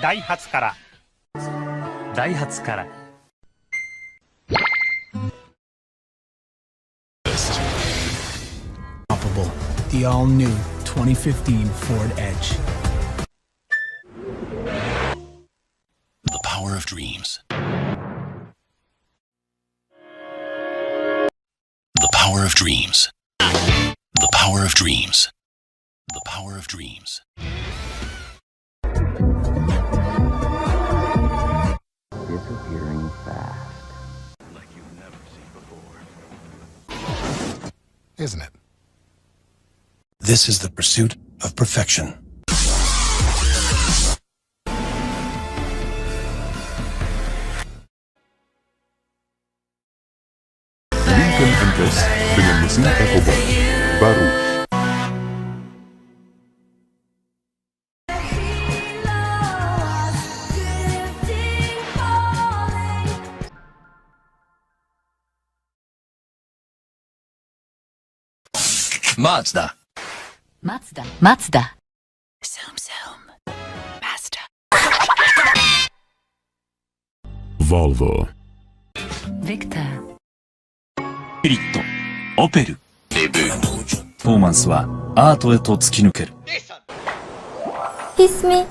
ダイハツから。ダイハツから。The all-new 2015 Ford Edge. The power of dreams. The power of dreams. The power of dreams. The power of dreams. Disappearing fast. Like you've never seen before. Isn't it? This is the pursuit of perfection. Lincoln Empress dengan mesin EcoBoost baru. Mazda. Mazda. Volvo. Victor. メリット、オペル、レブ。パフォーマンスはアートへと突き抜ける。Kiss me.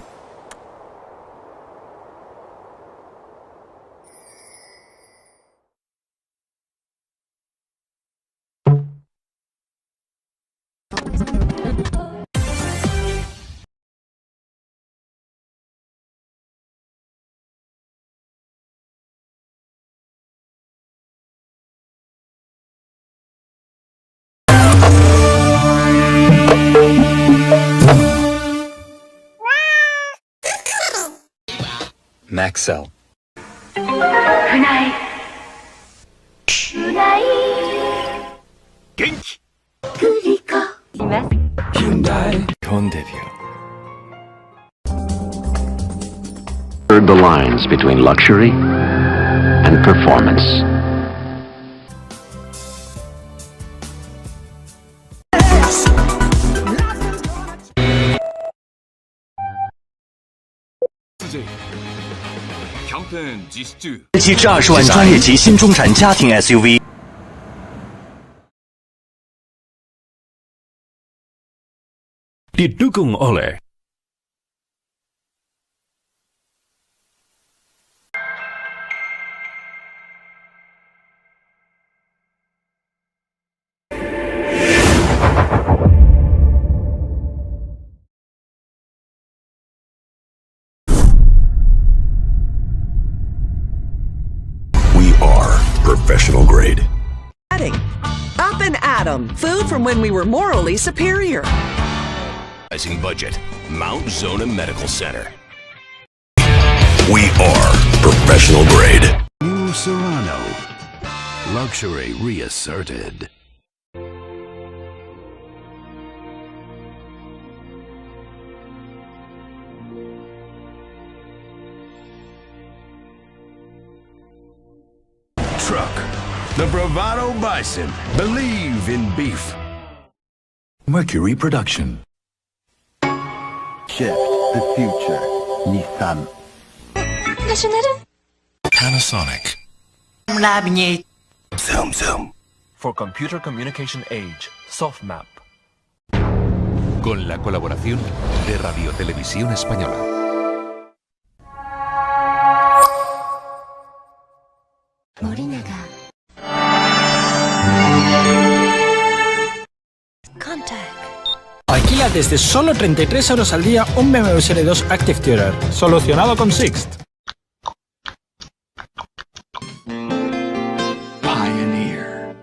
Maxell. Genki. Hyundai Condeview. Blurred the lines between luxury and performance. Campaign 実施中。7至20万专业级新中产家庭 SUV。Didukung oleh Professional grade. Up and at 'em. Food from when we were morally superior. Rising budget. Mount Zona Medical Center. We are professional grade. New Serrano. Luxury reasserted. Truck. The Bravado Bison. Believe in beef. Mercury Production. Shift the future. Nissan. Panasonic. Zoom Zoom. For Computer Communication Age, SoftMap. Con la colaboración de Radio Televisión Española. Alquila desde solo 33 euros al día un BMW Serie 2 Active Tuner. Solucionado con Sixt. Pioneer.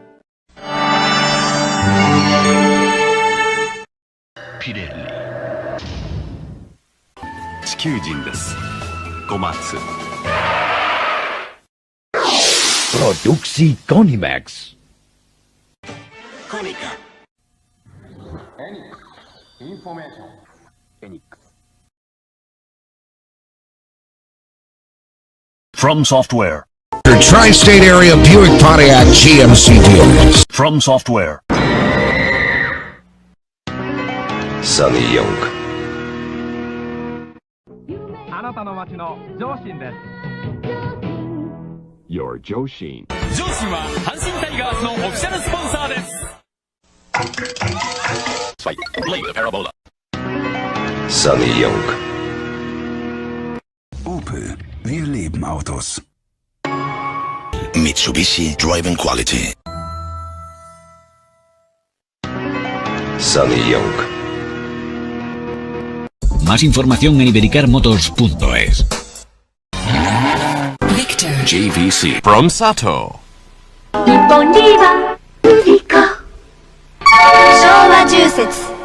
Pirelli. 地球人です。5月。Produksi Conimax. From Software. Your tri-state area Buick Pontiac GMC dealers. From Software. Sunny Yoke. なたの街の上心です。 Your 上心。上心は阪神タイガースのオフィシャルスポンサーです。Sunny Young. Opel. Wir lieben Autos. Mitsubishi Driving Quality. Sunny Young. Más información en ibericarmotors.es. Victor. JVC from Sato. 日本リーバー、リカ。昭和重説。